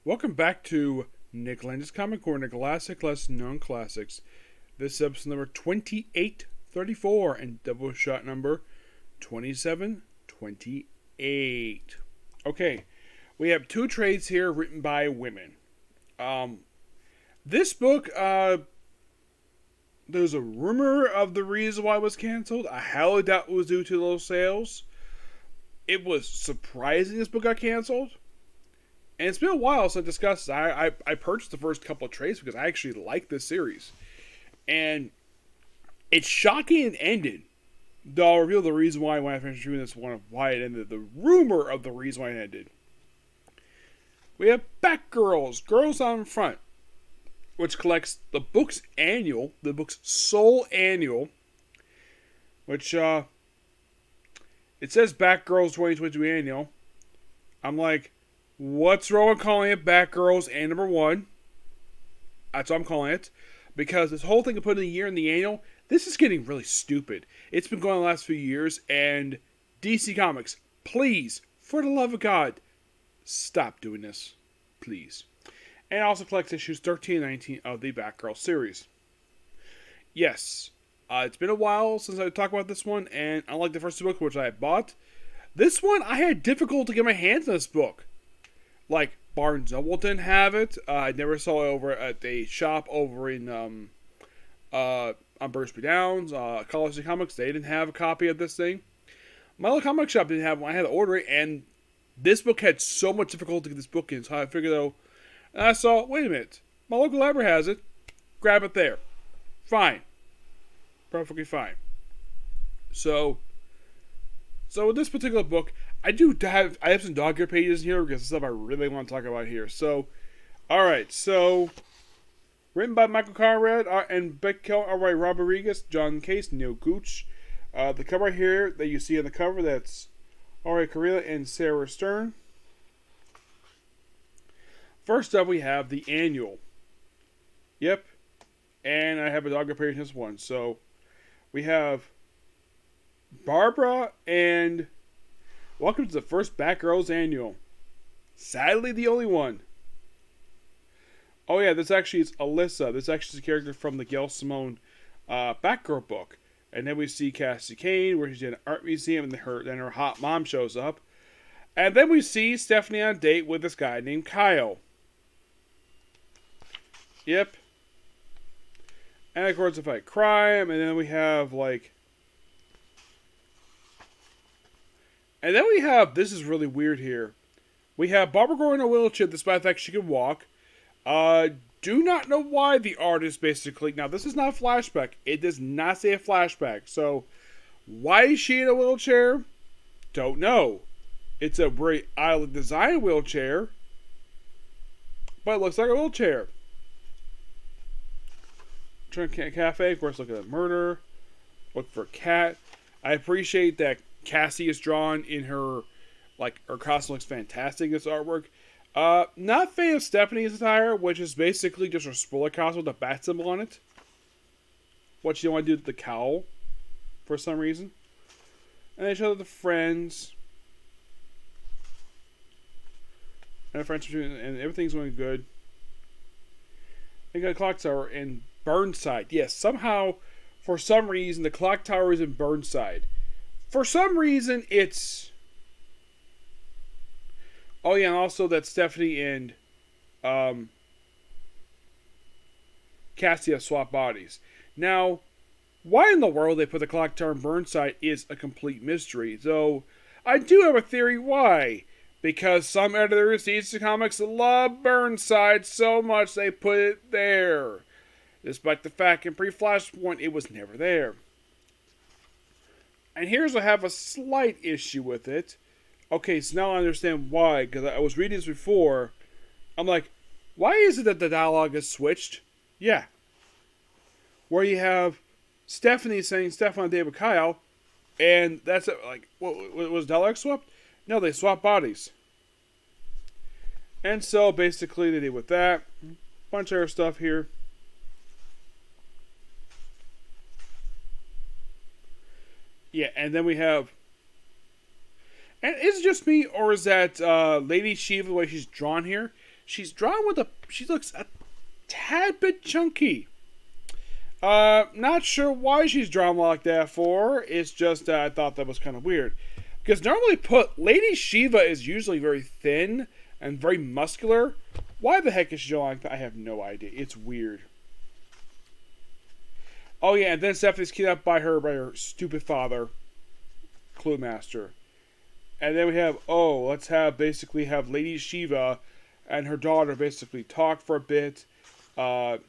Welcome back to Nick Lenz's Comic Corner, Classic Less Known Classics. This is episode number 2834 and Doubleshot number 2728. Okay, we have two trades here written by women. This book, there's a rumor of the reason why it was canceled. I highly doubt it was due to low sales. It was surprising this book got canceled. And it's been a while since I discussed this. I purchased the first couple of trades because I actually like this series. And it's shocking it ended. Though I'll reveal the reason why when I finish reviewing this one, why it ended. The rumor of the reason why it ended. We have Batgirls, Girls on Front, which collects the book's annual, the book's sole annual, which, it says Batgirls 2022 annual. I'm like, what's wrong with calling it Batgirls and number 1? That's what I'm calling it. Because this whole thing of putting the year in the annual, this is getting really stupid. It's been going on the last few years, and DC Comics, please, for the love of God, stop doing this. Please. And it also collects issues 13 and 19 of the Batgirl series. Yes, it's been a while since I talked about this one, and unlike the first two books, which I had bought, this one, I had difficulty to get my hands on this book. Like, Barnes & Noble didn't have it. I never saw it over at a shop over in, on Bursby Downs. College Comics, they didn't have a copy of this thing. My local comic shop didn't have one. I had to order it, and this book had so much difficulty to get this book in, so I figured, though, and I saw, wait a minute, my local library has it. Grab it there. Fine. Perfectly fine. So with this particular book, I have some dog ear pages here because it's stuff I really want to talk about here. So, alright, so written by Michael Conrad and Beck Kell, alright, Rob Rodriguez, John Case, Neil Gooch. The cover here that you see on the cover, that's alright, Carilla and Sarah Stern. First up, we have the annual. Yep. And I have a dog ear page in this one. So, we have Barbara and welcome to the first Batgirls annual. Sadly, the only one. Oh yeah, this actually is Alyssa. This actually is a character from the Gail Simone Batgirl book. And then we see Cassie Kane, where she's in an art museum, and then her hot mom shows up. And then we see Stephanie on a date with this guy named Kyle. Yep. And of course, they fight crime, and then we have and then we have, this is really weird here. We have Barbara Gordon in a wheelchair, despite the fact she can walk. Do not know why the artist basically, now this is not a flashback. It does not say a flashback. So, why is she in a wheelchair? Don't know. It's a very oddly designed wheelchair. But it looks like a wheelchair. Cafe, of course, looking at murder. Look for a cat. I appreciate that Cassie is drawn in her costume looks fantastic in this artwork. Not a fan of Stephanie's attire, which is basically just her spoiler costume with a bat symbol on it. What she want to do with the cowl, for some reason. And they show the friends. And the friends, and everything's going good. They got a clock tower in Burnside. Yes, somehow, for some reason, the clock tower is in Burnside. For some reason, it's... Oh yeah, and also that Stephanie and Cassie have swapped bodies. Now, why in the world they put the clock tower in Burnside is a complete mystery. Though, I do have a theory why. Because some editors of DC Comics love Burnside so much they put it there. Despite the fact in pre-Flashpoint it was never there. And here's I have a slight issue with it. Okay, so now I understand why, because I was reading this before. I'm like, why is it that the dialogue is switched? Yeah. Where you have Stephanie saying Stefan David Kyle, and that's it. Like, what was dialogue swapped? No, they swapped bodies. And so, basically, they did with that. Bunch of other stuff here. Yeah, and then we have... And is it just me, or is that Lady Shiva, the way she's drawn here? She's drawn with she looks a tad bit chunky. Not sure why she's drawn like that for. It's just I thought that was kind of weird. Because normally Lady Shiva is usually very thin and very muscular. Why the heck is she drawn like that? I have no idea. It's weird. Oh yeah, and then Stephanie's kidnapped by her stupid father, Clue Master. And then we have, let's have Lady Shiva and her daughter basically talk for a bit. And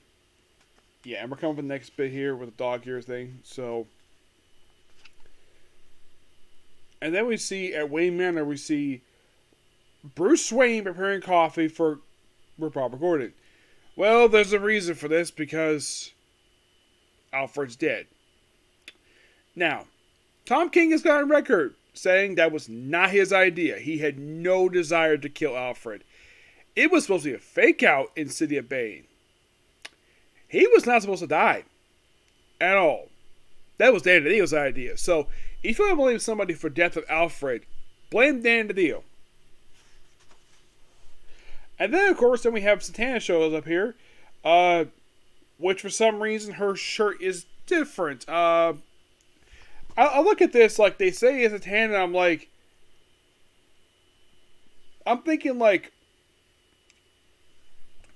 we're coming up with the next bit here with the dog ear thing. So, and then we see at Wayne Manor, we see Bruce Wayne preparing coffee for Robert Gordon. Well, there's a reason for this because Alfred's dead. Now, Tom King has got on record saying that was not his idea. He had no desire to kill Alfred. It was supposed to be a fake out in City of Bane. He was not supposed to die at all. That was Dan DiDio's idea. So, if you want to blame somebody for death of Alfred, blame Dan DiDio. And then, of course, we have Satana shows up here, which for some reason her shirt is different. I look at this like they say it's Satana, and I'm thinking like,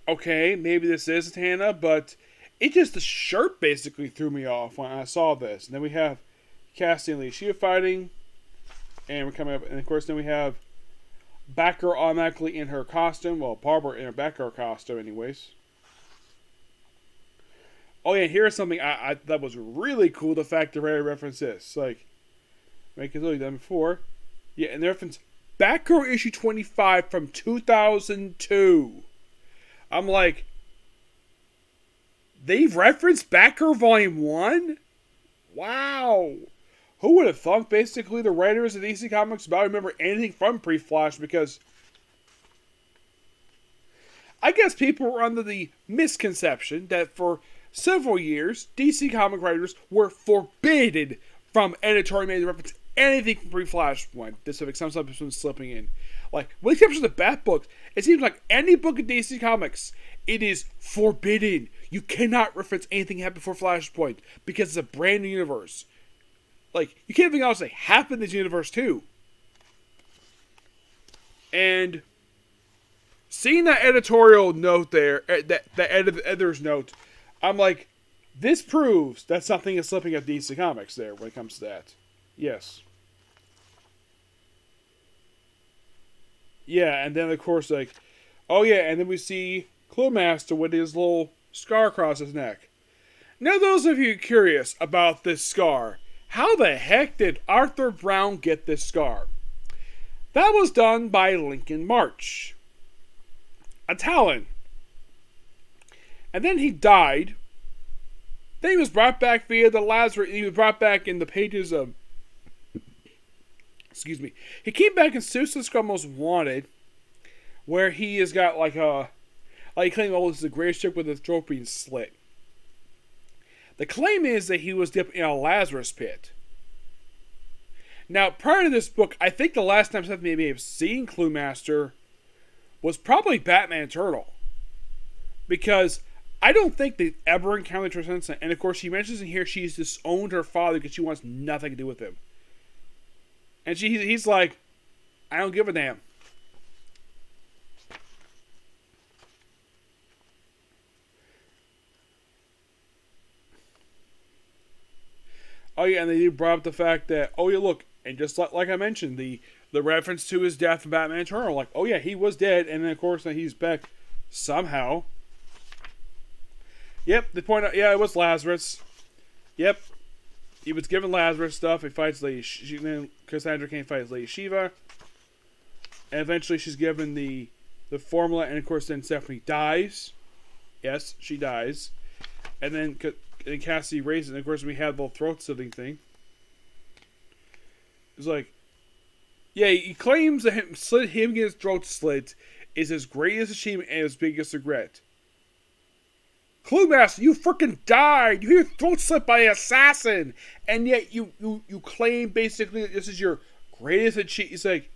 okay, maybe this is Satana, but it just, the shirt basically threw me off when I saw this. And then we have Cassie and Lee Shiva fighting, and we're coming up, and of course then we have Batgirl automatically in her costume. Well, Barbara in her Batgirl costume, anyways. Oh yeah, here's something I that was really cool. The fact that Ray referenced this, like, make it look done before. Yeah, and they reference Batgirl issue 25 from 2002. I'm like, they've referenced Batgirl Volume 1? Wow. Who would have thought, basically, the writers of DC Comics about remember anything from Pre-Flash, because I guess people were under the misconception that for several years, DC comic writers were forbidden from editorial to reference anything from Pre-Flash one. This if some stuff has been slipping in. Like, with the exception of the Bat books, it seems like any book in DC Comics, it is forbidden. You cannot reference anything happened before Flashpoint because it's a brand new universe. Like, you can't even say happened in this universe too. And seeing that editorial note there, that editor's note, I'm like, this proves that something is slipping at DC Comics there when it comes to that. Yes. Yeah, and then of course, like, oh yeah, and then we see Clue Master with his little scar across his neck. Now, those of you curious about this scar, how the heck did Arthur Brown get this scar? That was done by Lincoln March, a Talon. And then he died. Then he was brought back via the Lazarus. He was brought back in the pages of. Excuse me. He came back in Suicide Squad Most Wanted, where he has got like a. Like he claimed, this is the greatest ship with his throat being slit. The claim is that he was dipped in a Lazarus pit. Now, prior to this book, I think the last time Stephanie may have seen Clue Master was probably Batman Eternal. Because I don't think they've ever encountered Tristan. And of course, she mentions in here she's disowned her father because she wants nothing to do with him. And he's like, I don't give a damn. Oh yeah, and they brought up the fact that, oh yeah, look, and just like I mentioned, the reference to his death in Batman Eternal, like, oh yeah, he was dead, and then of course he's back somehow. Yep, they point out, yeah, it was Lazarus. Yep, he was given Lazarus stuff. He fights Lady Shiva, then Cassandra Cain fights Lady Shiva, and eventually she's given the formula, and of course then Stephanie dies. Yes, she dies, and then Cassie raises, and of course we have the throat slitting thing. It's like, yeah, he claims that him getting his throat slit is his greatest achievement and his biggest regret. Clue Master, you freaking died! You were throat slit by an assassin! And yet you claim basically that this is your greatest achievement. He's like,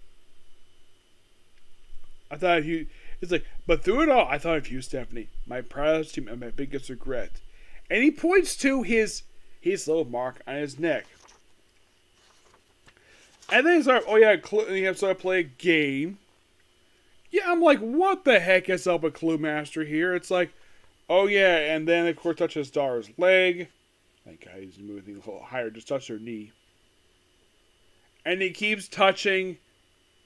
I thought of you. It's like, but through it all, I thought of you, Stephanie. My proudest and my biggest regret. And he points to his little mark on his neck. And then he's like, oh yeah, and he has to play a game. Yeah, I'm like, what the heck is up with Clue Master here? It's like, oh yeah, and then of course touches Dara's leg. Thank God he's moving a little higher, just touch her knee. And he keeps touching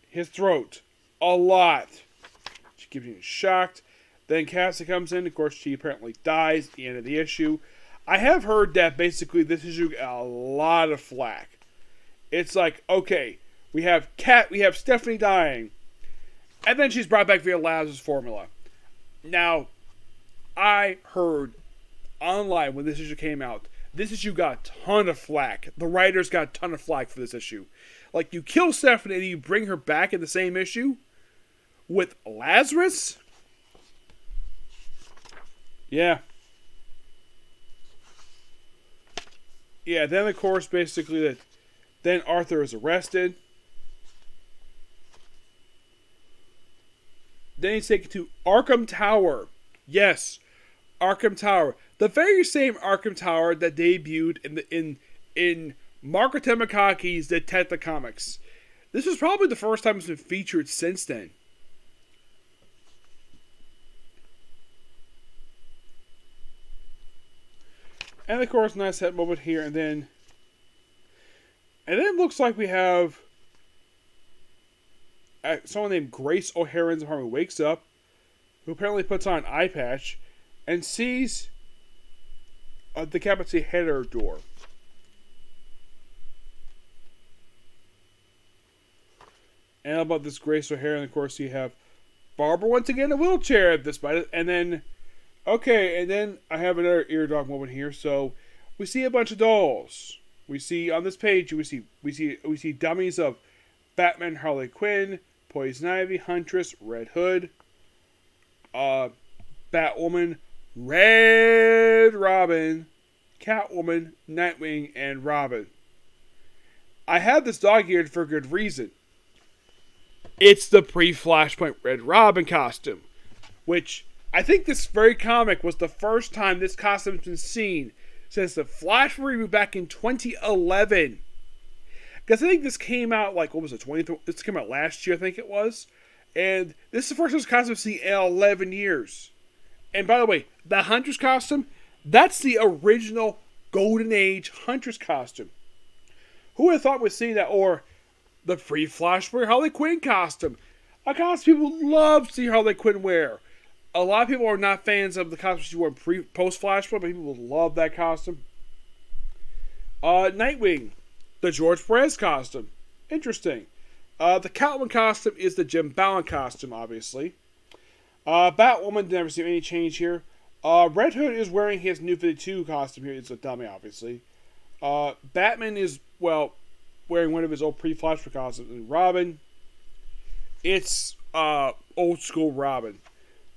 his throat a lot. She keeps getting shocked. Then Cassie comes in. Of course, she apparently dies at the end of the issue. I have heard that basically this issue got a lot of flack. It's like, okay, we have Stephanie dying, and then she's brought back via Lazarus formula. Now, I heard online when this issue came out, this issue got a ton of flack. The writers got a ton of flack for this issue. Like, you kill Stephanie and you bring her back in the same issue with Lazarus? Yeah. Yeah, then of course, basically, then Arthur is arrested. Then he's taken to Arkham Tower. Yes, Arkham Tower. The very same Arkham Tower that debuted in Marco Temikaki's Detective Comics. This was probably the first time it's been featured since then. And of course, nice set moment here, and then it looks like we have someone named Grace O'Hara's apartment wakes up, who apparently puts on an eye patch, and sees a decapitated head at her door. And about this Grace O'Hara, and of course you have Barbara once again in a wheelchair, despite it, and then okay, and then I have another ear dog moment here. So we see a bunch of dolls. We see on this page we see dummies of Batman, Harley Quinn, Poison Ivy, Huntress, Red Hood, Batwoman, Red Robin, Catwoman, Nightwing, and Robin. I have this dog here for a good reason. It's the pre-Flashpoint Red Robin costume, which I think this very comic was the first time this costume's been seen since the Flash reboot back in 2011. Because I think this came out, like, what was it, this came out last year, I think it was. And this is the first time this costume I've seen in 11 years. And by the way, the Huntress costume, that's the original Golden Age Huntress costume. Who would have thought we'd see that? Or the pre-Flashpoint Harley Quinn costume. A costume people love to see Harley Quinn wear. A lot of people are not fans of the costume she wore post-Flashpoint, but people love that costume. Nightwing. The George Perez costume. Interesting. The Catwoman costume is the Jim Bowen costume, obviously. Batwoman, never seen any change here. Red Hood is wearing his new 52 costume here. It's a dummy, obviously. Batman is, well, wearing one of his old pre-Flashpoint costumes. And Robin, it's old school Robin.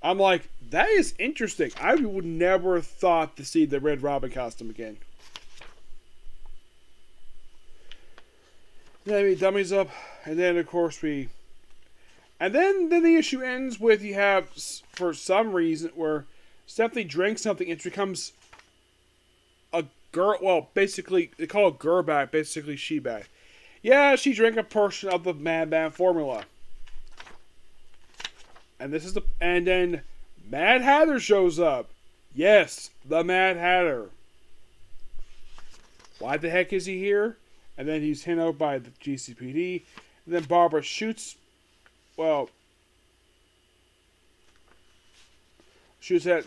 I'm like, that is interesting. I would never have thought to see the Red Robin costume again. Then we dummies up, and then of course and then the issue ends with you have, for some reason, where Stephanie drinks something and it becomes a girl. Well, basically they call it girl bat, basically she bat. Yeah, she drank a portion of the Madman formula. And then Mad Hatter shows up. Yes, the Mad Hatter. Why the heck is he here? And then he's hit out by the GCPD. And then Barbara shoots at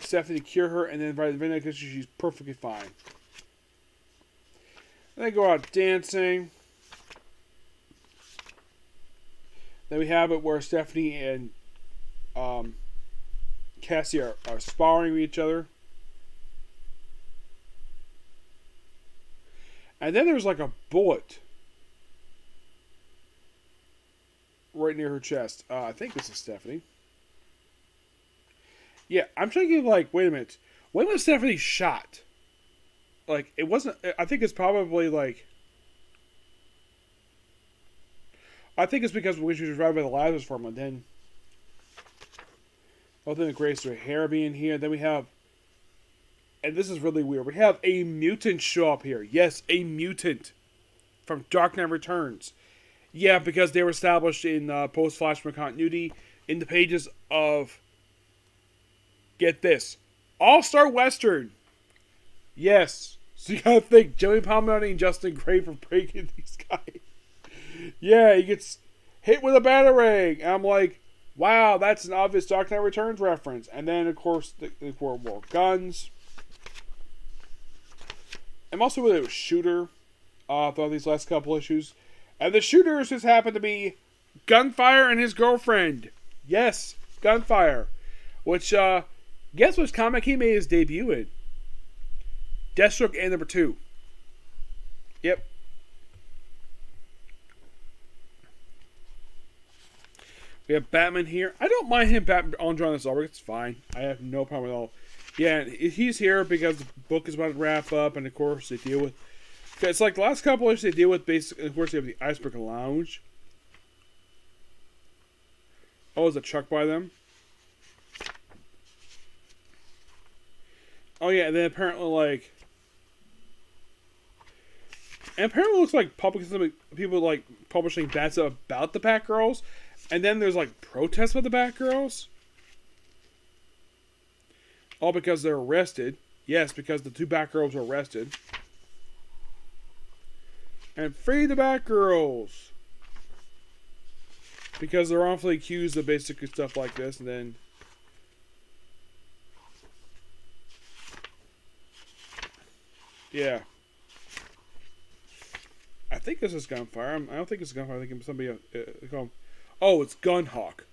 Stephanie to cure her, and then by the end she's perfectly fine. And they go out dancing. Then we have it where Stephanie and Cassie are sparring with each other. And then there's like a bullet right near her chest. I think this is Stephanie. Yeah, I'm thinking like, wait a minute. When was Stephanie shot? Like, it wasn't, I think it's probably like, I think it's because when she was survived by the Lazarus form, and then both in the Grace, her hair being here. Then we have, and this is really weird. We have a mutant show up here. Yes, a mutant from Dark Knight Returns. Yeah, because they were established in post-Flashpoint continuity in the pages of, get this, All-Star Western. Yes. So you gotta think, Joey Palmiotti and Justin Gray for breaking these guys. Yeah, he gets hit with a batarang. And I'm like, wow, that's an obvious Dark Knight Returns reference. And then, of course, the World War guns. I'm also with a shooter throughout these last couple issues. And the shooters just happen to be Gunfire and his girlfriend. Yes, Gunfire. Which, guess which comic he made his debut in? Deathstroke and number 2. Yep. We have Batman here. I don't mind him on drawing this artwork. It's fine. I have no problem at all. Yeah, he's here because the book is about to wrap up, and of course they deal with. It's like the last couple issues they deal with. Basically, of course, they have the Iceberg Lounge. Oh, is a truck by them? Oh yeah, and then apparently like. And apparently it looks like people like publishing bad stuff about the Batgirls. And then there's like protests with the Batgirls. All because they're arrested. Yes, because the 2 Batgirls were arrested. And free the Batgirls. Because they're wrongfully accused of basically stuff like this. And then... yeah. I think this is Gunfire. I don't think it's Gunfire. I think it's somebody else. Oh, it's Gunhawk.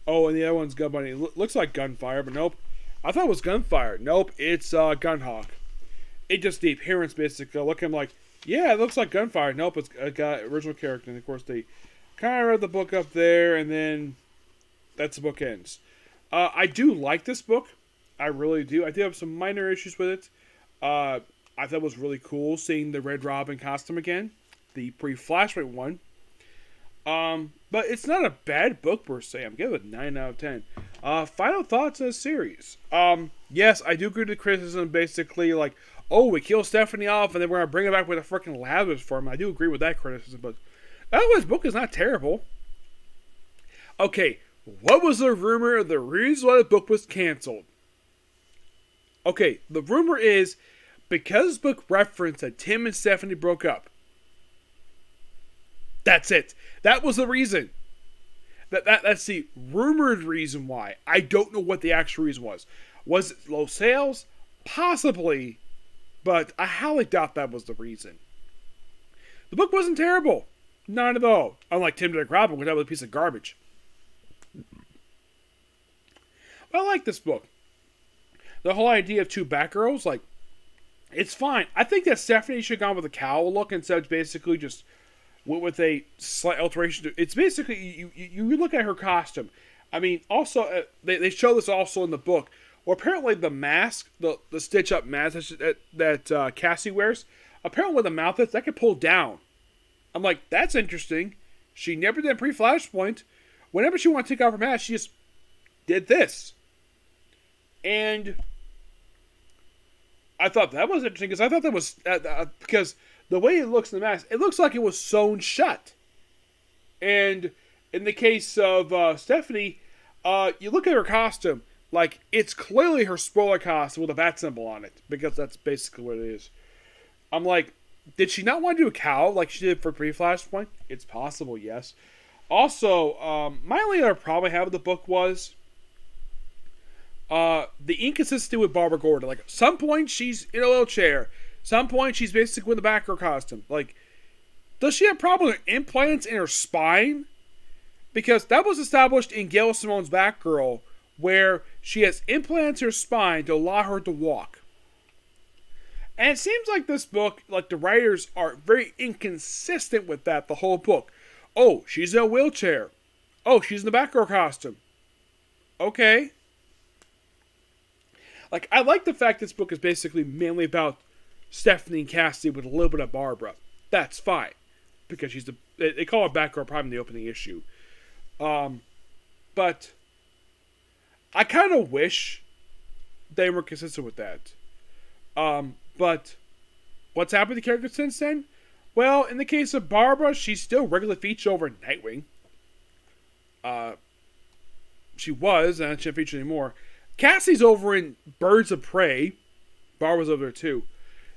Oh, and the other one's Gunbunny. Looks like Gunfire, but nope. I thought it was Gunfire. Nope, it's Gunhawk. It just the appearance basically looking like, yeah, it looks like Gunfire. Nope, it's a guy, original character. And of course, they kind of read the book up there, and then that's the book ends. I do like this book. I really do. I do have some minor issues with it. I thought it was really cool seeing the Red Robin costume again. The pre-Flashpoint one. But it's not a bad book per se. I'm giving it a 9 out of 10. Final thoughts on the series. Yes, I do agree with the criticism basically like, oh, we kill Stephanie off and then we're going to bring her back with a freaking Lazarus form. I do agree with that criticism, but otherwise, the book is not terrible. Okay, what was the rumor of the reason why the book was canceled? Okay, the rumor is because the book referenced that Tim and Stephanie broke up. That's it. That was the reason. That's the rumored reason why. I don't know what the actual reason was. Was it low sales? Possibly. But I highly doubt that was the reason. The book wasn't terrible. Not at all. Unlike Tim Dick Robin, which that was a piece of garbage. But I like this book. The whole idea of 2 Batgirls, like, it's fine. I think that Stephanie should have gone with a cowl look instead of basically just went with a slight alteration. It's basically, you look at her costume. I mean, also, they show this also in the book. Well, apparently the mask, the stitch-up mask that Cassie wears, apparently with the mouth that could pull down. I'm like, that's interesting. She never did pre-Flashpoint. Whenever she wanted to take off her mask, she just did this. And I thought that was interesting because I thought that was because the way it looks in the mask, it looks like it was sewn shut. And in the case of Stephanie, you look at her costume, like it's clearly her spoiler costume with a bat symbol on it because that's basically what it is. I'm like, did she not want to do a cowl like she did for pre-Flashpoint? It's possible, yes. Also, my only other problem I have with the book was the inconsistency with Barbara Gordon. Like, at some point she's in a wheelchair. Some point she's basically with a Batgirl costume. Like, does she have a problem with implants in her spine? Because that was established in Gail Simone's Batgirl, where she has implants in her spine to allow her to walk. And it seems like this book, like the writers are very inconsistent with that the whole book. Oh, she's in a wheelchair. Oh, she's in the Batgirl costume. Okay. Like, I like the fact this book is basically mainly about Stephanie and Cassie with a little bit of Barbara. that's fine because she's they call her Batgirl probably in the opening issue. But I kind of wish they were consistent with that. But what's happened to the character since then? Well, in the case of Barbara, she's still regularly featured over Nightwing. She was, and she doesn't feature anymore. Cassie's over in Birds of Prey. Barbara's over there too.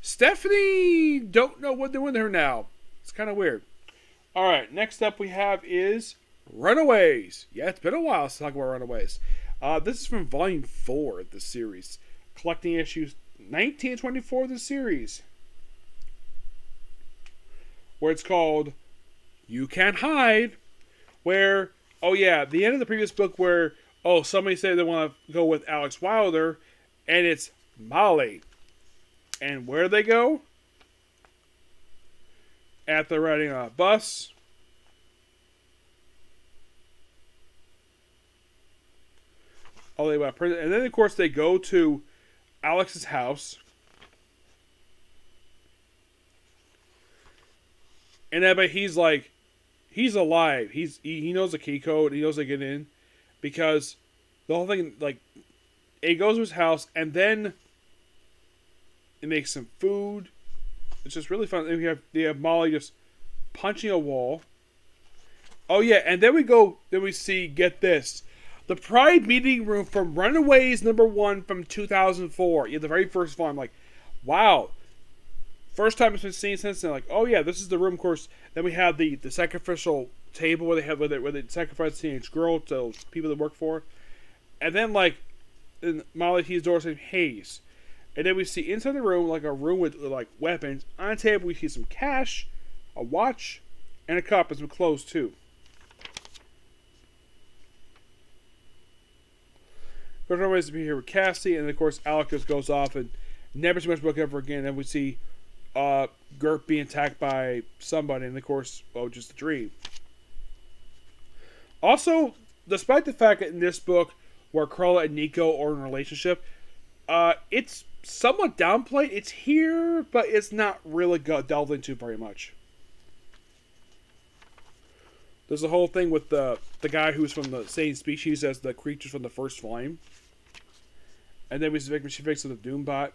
Stephanie, don't know what they're doing with her now. It's kind of weird. Alright, next up we have is Runaways. Yeah, it's been a while since I talked about Runaways. This is from Volume 4 of the series. Collecting issues 19 and 24 of the series. Where it's called You Can't Hide. Where, oh yeah, the end of the previous book where, somebody said they want to go with Alex Wilder. And it's Molly. And where they go? After riding on a bus. All the way about prison. And then, of course, they go to Alex's house. And then, but he's like, he's alive. He knows the key code. He knows they get in. Because the whole thing, like, it goes to his house. And then it makes some food. It's just really fun. And we have Molly just punching a wall. Oh, yeah. And then we see, get this, the Pride meeting room from Runaways #1 from 2004. Yeah, the very first one. I'm like, wow. First time it's been seen since then. Like, oh, yeah, this is the room, of course. Then we have the sacrificial table where they sacrifice the teenage girl to people that work for her. And then, like, Molly sees door saying, Hayes. And then we see inside the room, like a room with like weapons. On the table, we see some cash, a watch, and a cup, and some clothes too. There's no ways to be here with Cassie, and of course, Alec just goes off and never too much book ever again. And then we see Gert being attacked by somebody, and of course, just a dream. Also, despite the fact that in this book, where Carla and Nico are in a relationship, it's somewhat downplayed. It's here, but it's not really delved into very much. There's a whole thing with the guy who's from the same species as the creatures from the first volume. And then we see she fixes the Doombot.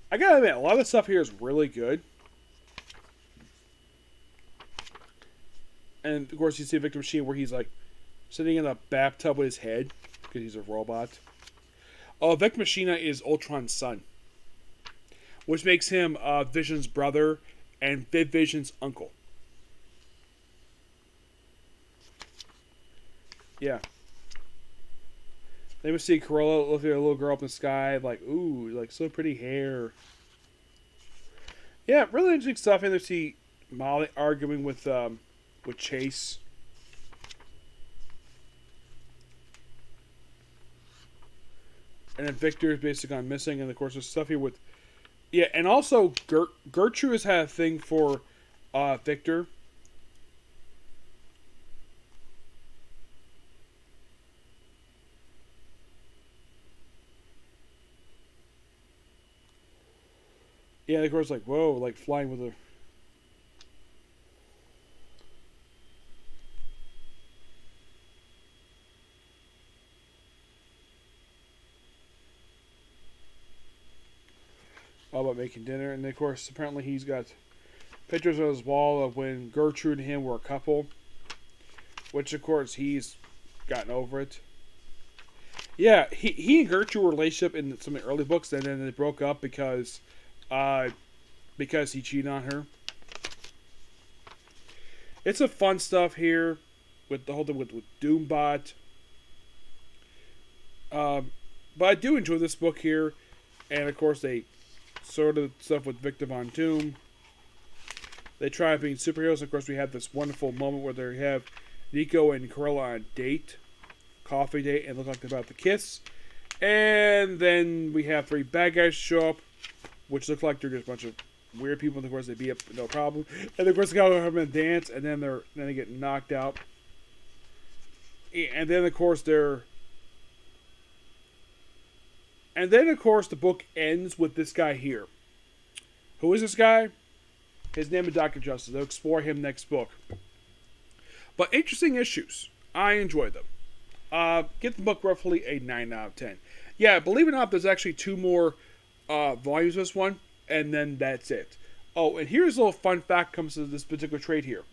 I gotta admit, a lot of the stuff here is really good. And of course you see Victor Machine where he's like sitting in a bathtub with his head because he's a robot. Vec Machina is Ultron's son, which makes him Vision's brother and Vision's uncle. Yeah. Then we see Corolla looking at a little girl up in the sky, like, ooh, like so pretty hair. Yeah, really interesting stuff. And they see Molly arguing with Chase. And then Victor is basically gone missing. And of course, there's stuff here with... Yeah, and also Gertrude has had a thing for Victor. Yeah, of course, like, whoa, like flying with her. All about making dinner. And of course, apparently he's got pictures on his wall of when Gertrude and him were a couple. Which, of course, he's gotten over it. Yeah, he and Gertrude were a relationship in some of the early books, and then they broke up because he cheated on her. It's a fun stuff here with the whole thing with Doombot. But I do enjoy this book here. And of course they sort of stuff with Victor Von Doom. They try being superheroes. Of course we have this wonderful moment where they have Nico and Corolla on a date. Coffee date, and look like they're about to kiss. And then we have 3 bad guys show up, which look like they're just a bunch of weird people. And of course they beat up no problem. And of course they go over and dance, and then they get knocked out. And then of course the book ends with this guy here. Who is this guy? His name is Dr. Justice. They'll explore him next book. But interesting issues. I enjoyed them. Get the book roughly a 9 out of 10. Yeah, believe it or not, there's actually 2 more volumes of this one, and then that's it. Oh, and here's a little fun fact comes to this particular trade here.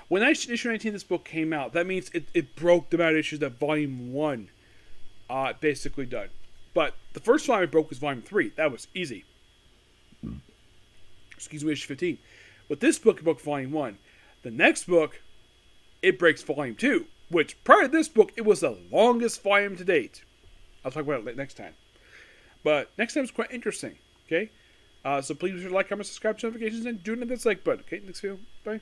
When issue 19 of this book came out, that means it broke the amount of issues that volume 1 basically done. But the first volume it broke was volume 3. That was easy. Excuse me, issue 15. With this book, it broke volume 1. The next book, it breaks volume 2. Which, prior to this book, it was the longest volume to date. I'll talk about it next time. But next time is quite interesting. Okay? So please like, comment, subscribe, notifications, and do another like button. Okay? Next video. Bye.